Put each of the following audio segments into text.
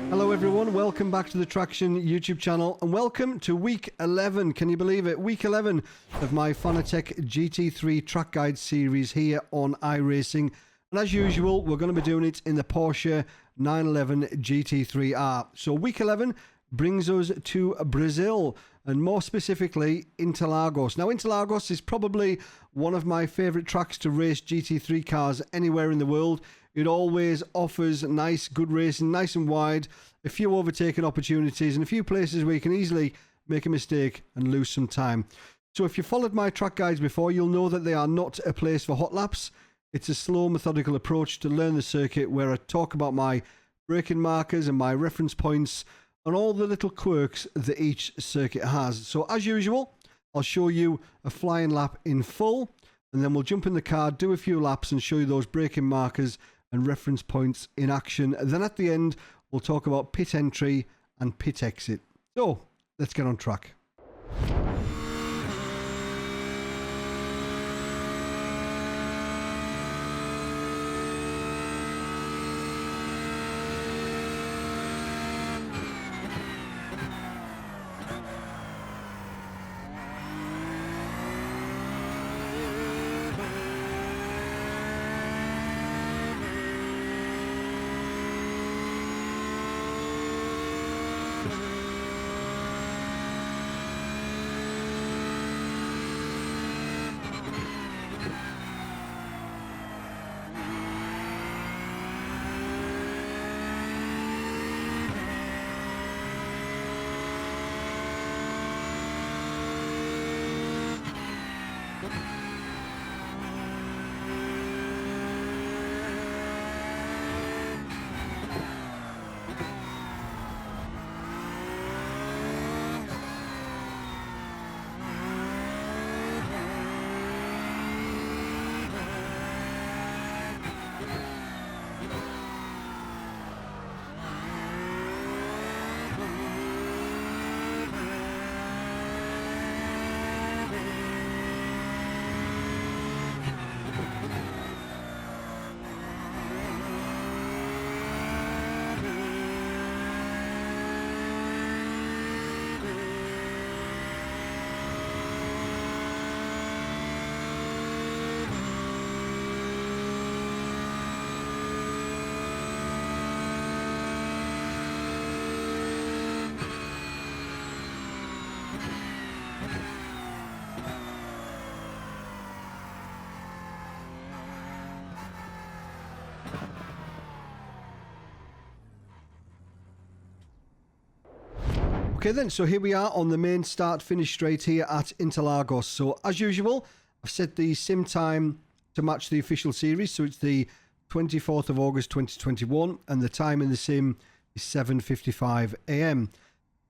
Hello everyone, welcome back to the Traxion YouTube channel and welcome to week 11, can you believe it? Week 11 of my Fanatec GT3 track guide series here on iRacing, and as usual we're going to be doing it in the Porsche 911 GT3R. So week 11 brings us to Brazil and more specifically Interlagos. Now Interlagos is probably one of my favourite tracks to race GT3 cars anywhere in the world. It always offers nice, good racing, nice and wide, a few overtaking opportunities and a few places where you can easily make a mistake and lose some time. So if you followed my track guides before, you'll know that they are not a place for hot laps. It's a slow, methodical approach to learn the circuit where I talk about my braking markers and my reference points and all the little quirks that each circuit has. So as usual, I'll show you a flying lap in full and then we'll jump in the car, do a few laps and show you those braking markers and reference points in action. And then at the end, we'll talk about pit entry and pit exit. So let's get on track. Okay then, so here we are on the main start-finish straight here at Interlagos. So as usual, I've set the sim time to match the official series. So it's the 24th of August 2021 and the time in the sim is 7:55 AM.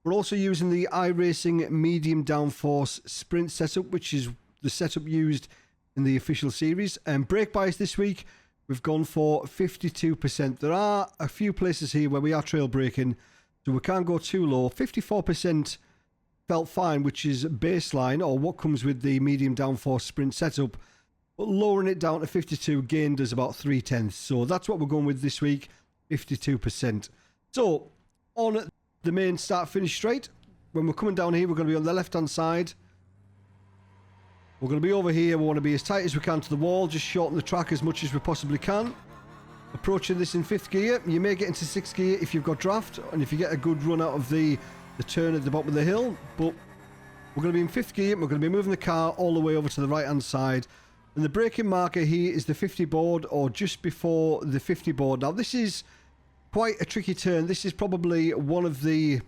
We're also using the iRacing medium downforce sprint setup, which is the setup used in the official series. And brake bias this week, we've gone for 52%. There are a few places here where we are trail braking, so we can't go too low. 54% felt fine, which is baseline or what comes with the medium downforce sprint setup. But lowering it down to 52 gained us about 0.3. So that's what we're going with this week, 52%. So on the main start-finish straight, when we're coming down here, we're going to be on the left-hand side. We're going to be over here. We want to be as tight as we can to the wall, just shorten the track as much as we possibly can. Approaching this in 5th gear. You may get into 6th gear if you've got draft and if you get a good run out of the turn at the bottom of the hill, but we're going to be in 5th gear. We're going to be moving the car all the way over to the right hand side, and the braking marker here is the 50 board or just before the 50 board. Now this is quite a tricky turn. This is probably one of the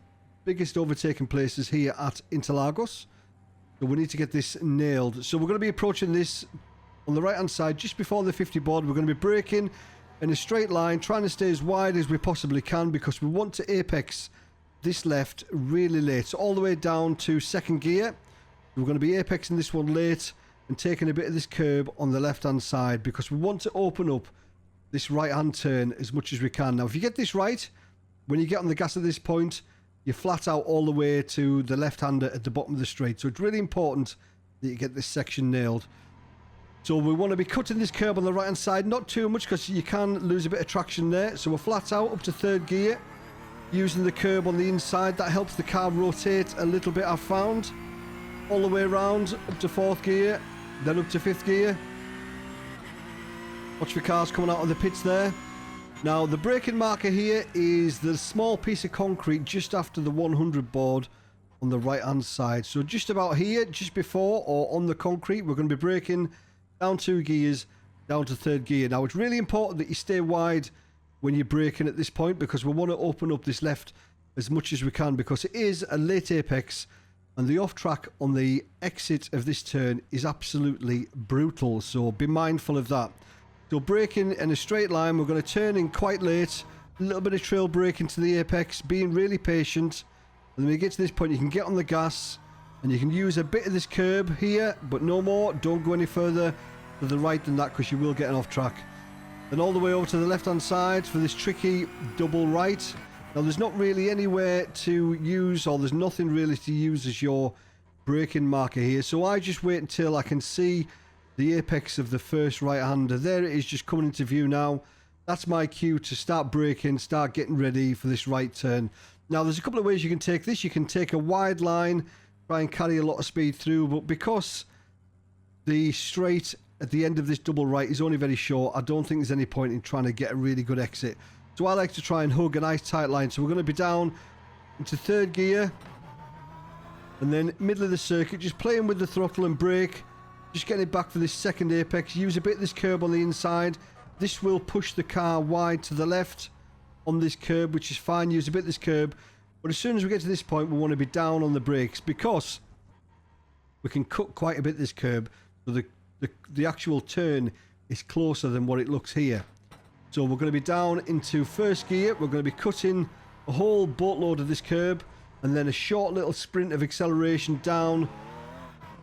biggest overtaking places here at Interlagos, so we need to get this nailed. So we're going to be approaching this on the right hand side just before the 50 board. We're going to be braking in a straight line, trying to stay as wide as we possibly can because we want to apex this left really late. So all the way down to 2nd gear. We're going to be apexing this one late and taking a bit of this curb on the left hand side because we want to open up this right hand turn as much as we can. Now if you get this right, when you get on the gas at this point, you're flat out all the way to the left hander at the bottom of the straight. So it's really important that you get this section nailed. So we want to be cutting this curb on the right hand side, not too much because you can lose a bit of traction there. So we're flat out up to 3rd gear. using the curb on the inside. That helps the car rotate a little bit, I've found. All the way around, up to 4th gear, then up to 5th gear. Watch for cars coming out of the pits there. Now, the braking marker here is the small piece of concrete just after the 100 board on the right-hand side. So just about here, just before or on the concrete, we're going to be braking down 2 gears, down to 3rd gear. Now, it's really important that you stay wide when you're braking at this point, because we want to open up this left as much as we can, because it is a late apex and the off track on the exit of this turn is absolutely brutal. So be mindful of that. So braking in a straight line, we're going to turn in quite late, a little bit of trail braking to the apex, being really patient. And when you get to this point, you can get on the gas and you can use a bit of this curb here, but no more. Don't go any further to the right than that, because you will get an off track. Then all the way over to the left hand side for this tricky double right. Now, there's not really anywhere to use, or there's nothing really to use as your braking marker here. So I just wait until I can see the apex of the first right-hander. There it is, just coming into view now. That's my cue to start braking, start getting ready for this right turn. Now, there's a couple of ways you can take this. You can take a wide line, try and carry a lot of speed through, but because the straight at the end of this double right is only very short, I don't think there's any point in trying to get a really good exit. So I like to try and hug a nice tight line. So we're going to be down into 3rd gear, and then middle of the circuit, just playing with the throttle and brake, just getting it back for this 2nd apex. Use a bit of this curb on the inside. This will push the car wide to the left on this curb, which is fine. Use a bit of this curb, but as soon as we get to this point, we want to be down on the brakes, because we can cut quite a bit of this curb, so the actual turn is closer than what it looks here. So we're going to be down into 1st gear. We're going to be cutting a whole boatload of this curb, and then a short little sprint of acceleration down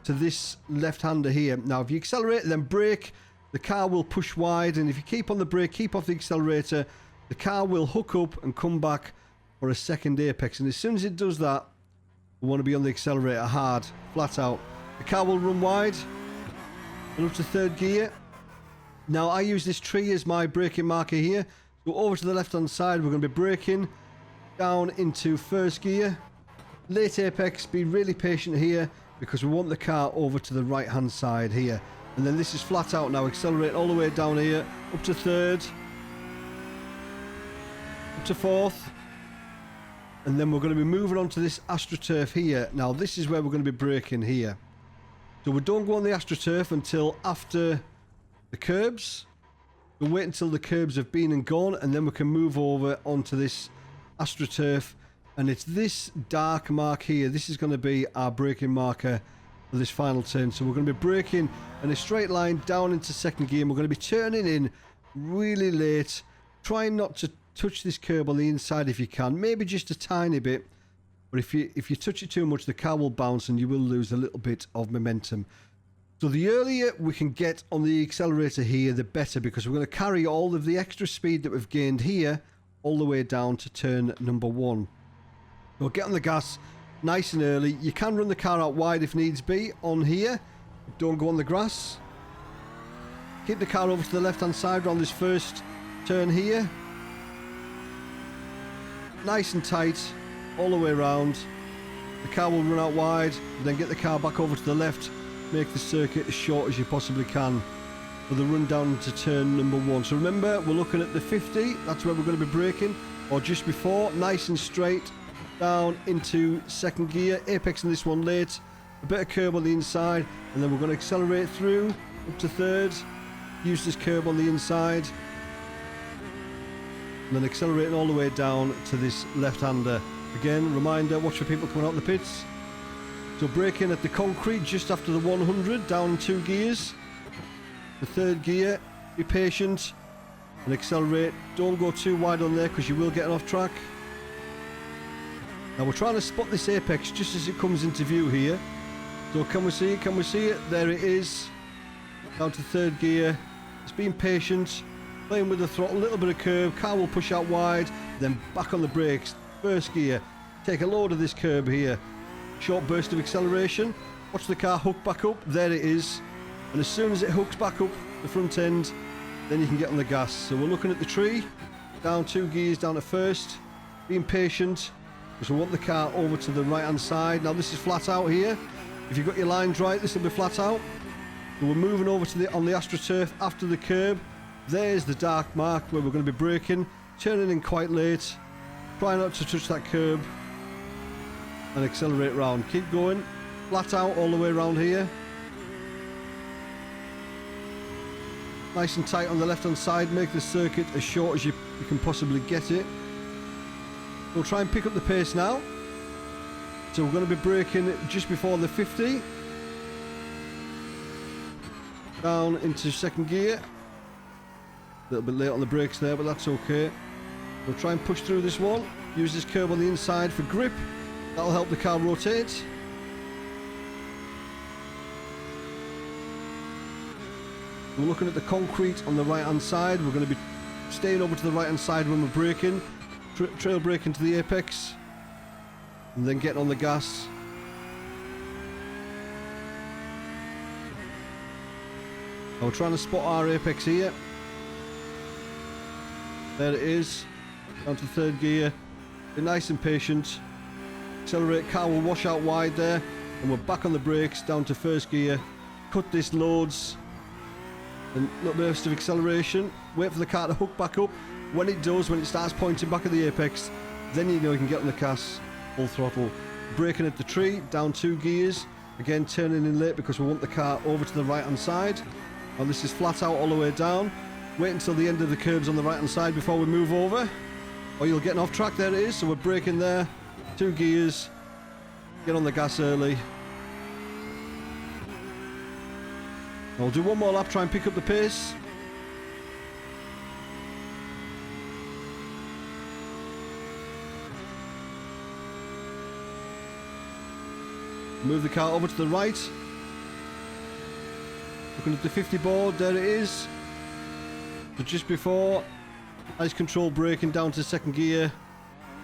to this left-hander here. Now, if you accelerate then brake, the car will push wide, and if you keep on the brake, keep off the accelerator, the car will hook up and come back for a 2nd apex. And as soon as it does that, we want to be on the accelerator hard, flat out. The car will run wide and up to 3rd gear. Now, I use this tree as my braking marker here. So over to the left-hand side, we're going to be braking down into 1st gear. Late apex, be really patient here, because we want the car over to the right-hand side here. And then this is flat out now. Accelerate all the way down here, up to 3rd, up to 4th. And then we're going to be moving on to this AstroTurf here. Now, this is where we're going to be braking here. So we don't go on the AstroTurf until after the curbs. We'll wait until the curbs have been and gone, and then we can move over onto this AstroTurf. And it's this dark mark here. This is going to be our braking marker for this final turn. So we're going to be braking in a straight line down into 2nd gear. And we're going to be turning in really late, trying not to touch this curb on the inside if you can. Maybe just a tiny bit. But if you touch it too much, the car will bounce and you will lose a little bit of momentum. So the earlier we can get on the accelerator here, the better, because we're going to carry all of the extra speed that we've gained here all the way down to turn number 1. So get on the gas nice and early. You can run the car out wide if needs be on here. Don't go on the grass. Keep the car over to the left-hand side on this first turn here. Nice and tight all the way around. The car will run out wide, then get the car back over to the left. Make the circuit as short as you possibly can for the run down into turn number 1. So remember, we're looking at the 50. That's where we're going to be braking, or just before. Nice and straight down into 2nd gear. Apex in this one late. A bit of curb on the inside, and then we're going to accelerate through up to 3rd. Use this curb on the inside, and then accelerating all the way down to this left-hander. Again, reminder, watch for people coming out the pits. So braking at the concrete just after the 100, down 2 gears. The 3rd gear, be patient and accelerate. Don't go too wide on there, because you will get an off track. Now we're trying to spot this apex just as it comes into view here. So can we see it? Can we see it? There it is. Down to 3rd gear. It's being patient, playing with the throttle, a little bit of curb. Car will push out wide, then back on the brakes. 1st gear. Take a load of this curb here. Short burst of acceleration. Watch the car hook back up. There it is. And as soon as it hooks back up the front end, then you can get on the gas. So we're looking at the tree. Down 2 gears down to 1st. Being patient, because we want the car over to the right hand side. Now this is flat out here. If you've got your lines right, this will be flat out. So we're moving over to on the AstroTurf after the curb. There's the dark mark where we're going to be braking, turning in quite late. Try not to touch that curb and accelerate round. Keep going, flat out all the way around here. Nice and tight on the left hand side. Make the circuit as short as you can possibly get it. We'll try and pick up the pace now. So we're going to be braking just before the 50. Down into second gear. A little bit late on the brakes there, but that's okay. We'll try and push through this one. Use this curb on the inside for grip. That'll help the car rotate. We're looking at the concrete on the right hand side. We're going to be staying over to the right hand side when we're braking. Trail braking to the apex. And then getting on the gas. Now we're trying to spot our apex here. There it is. Down to third gear. Be nice and patient. Accelerate, car will wash out wide there. And we're back on the brakes, down to first gear. Cut this loads. And a little burst of acceleration. Wait for the car to hook back up. When it does, when it starts pointing back at the apex, then you know you can get on the gas full throttle. Braking at the tree, down 2 gears. Again, turning in late because we want the car over to the right hand side. And this is flat out all the way down. Wait until the end of the curbs on the right hand side before we move over, or you'll get off track. There it is. So we're braking there, 2 gears, get on the gas early. I'll do one more lap, try and pick up the pace. Move the car over to the right. Looking at the 50 board, there it is. But just before, nice control braking down to second gear.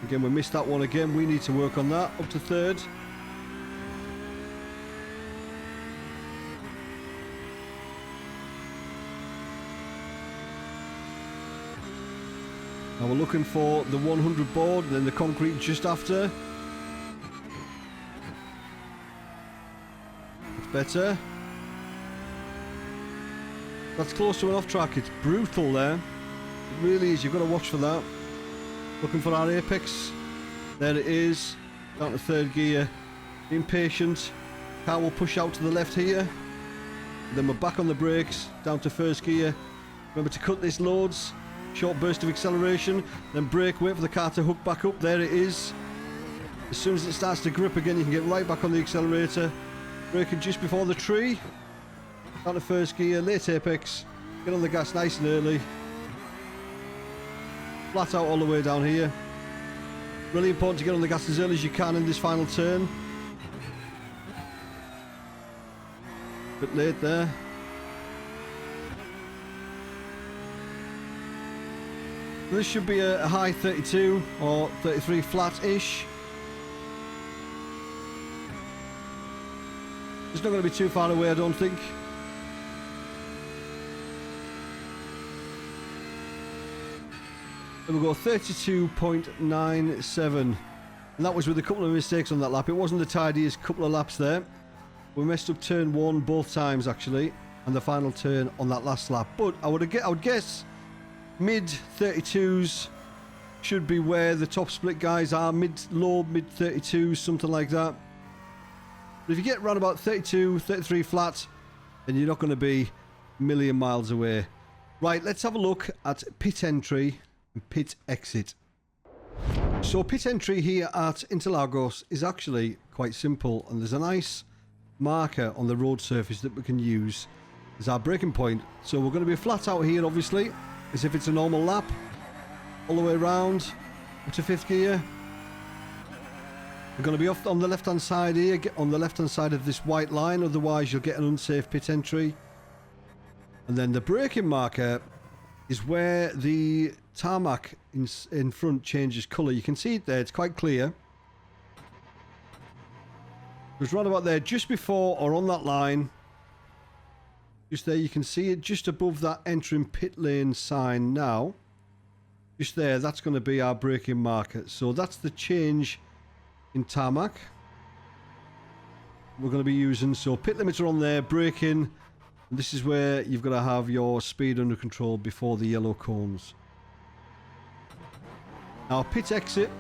Again, we missed that one again. We need to work on that. Up to third. Now we're looking for the 100 board, then the concrete just after. It's better. That's close to an off track. It's brutal there. It really is. You've got to watch for that. Looking for our apex. There it is. Down to third gear. Being patient. Car will push out to the left here. Then we're back on the brakes. Down to first gear. Remember to cut this loads. Short burst of acceleration. Then brake. Wait for the car to hook back up. There it is. As soon as it starts to grip again, you can get right back on the accelerator. Braking just before the tree. Down to first gear, late apex. Get on the gas nice and early. Flat out all the way down here. Really important to get on the gas as early as you can in this final turn. Bit late there. This should be a high 32 or 33 flat-ish. It's not going to be too far away, I don't think. And we'll go 32.97. And that was with a couple of mistakes on that lap. It wasn't the tidiest couple of laps there. We messed up turn 1 both times, actually. And the final turn on that last lap. But I would guess mid-32s should be where the top split guys are. Low mid-32s, something like that. But if you get around about 32, 33 flat, then you're not going to be a million miles away. Right, let's have a look at pit entry and pit exit. So pit entry here at Interlagos is actually quite simple, and there's a nice marker on the road surface that we can use as our braking point. So we're going to be flat out here, obviously, as if it's a normal lap, all the way around up to fifth gear. We're going to be off on the left hand side here, get on the left hand side of this white line, otherwise you'll get an unsafe pit entry. And then the braking marker is where the tarmac in front changes colour. You can see it there, it's quite clear. It's right about there, just before or on that line. Just there, you can see it just above that entering pit lane sign now. just there, that's going to be our braking marker. So that's the change in tarmac we're going to be using. So pit limiter on there, braking. This is where you've got to have your speed under control before the yellow cones. Now pit exit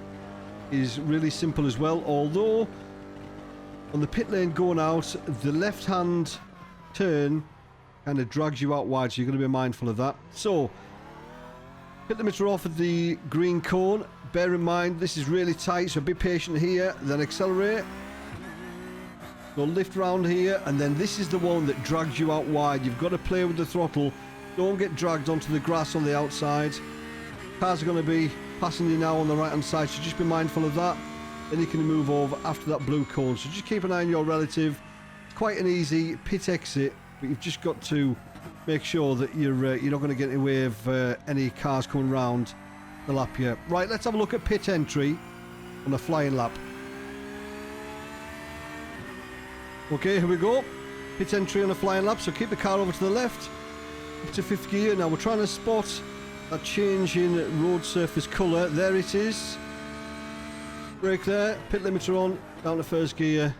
is really simple as well, although on the pit lane going out, the left hand turn kind of drags you out wide, so you're going to be mindful of that. So pit limiter off at the green cone. Bear in mind this is really tight, so be patient here, then accelerate. So lift round here, and then this is the one that drags you out wide. You've got to play with the throttle. Don't get dragged onto the grass on the outside. Cars are going to be passing you now on the right hand side, so just be mindful of that. Then you can move over after that blue cone. So just keep an eye on your relative. It's quite an easy pit exit, but you've just got to make sure that you're not going to get in the way of any cars coming round the lap here. Right, let's have a look at pit entry on a flying lap. Okay, here we go. Pit entry on a flying lap, so keep the car over to the left, up to 5th gear. Now we're trying to spot that change in road surface colour. There it is. Brake there, pit limiter on, down to 1st gear.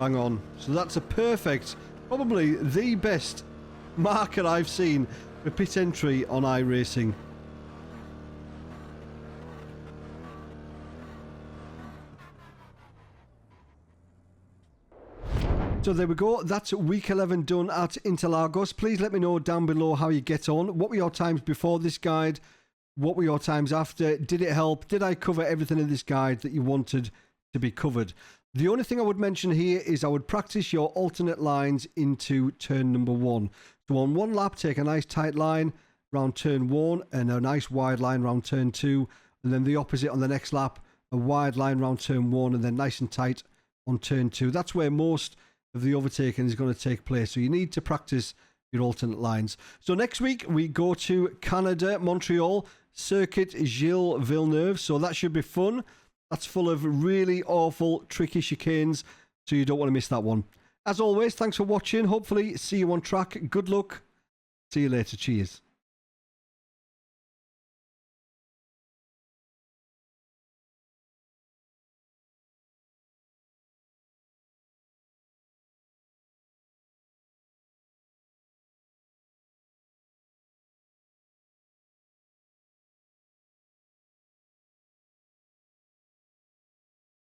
Bang on. So that's a perfect, probably the best marker I've seen for pit entry on iRacing. So there we go. That's week 11 done at Interlagos. Please let me know down below how you get on. What were your times before this guide? What were your times after? Did it help? Did I cover everything in this guide that you wanted to be covered? The only thing I would mention here is I would practice your alternate lines into turn number 1. So on one lap, take a nice tight line round turn 1 and a nice wide line round turn 2. And then the opposite on the next lap, a wide line round turn 1 and then nice and tight on turn 2. That's where most of the overtaking is going to take place. So you need to practice your alternate lines. So next week we go to Canada, Montreal, Circuit Gilles Villeneuve. So that should be fun. That's full of really awful, tricky chicanes. So you don't want to miss that one. As always, thanks for watching. Hopefully see you on track. Good luck. See you later. Cheers.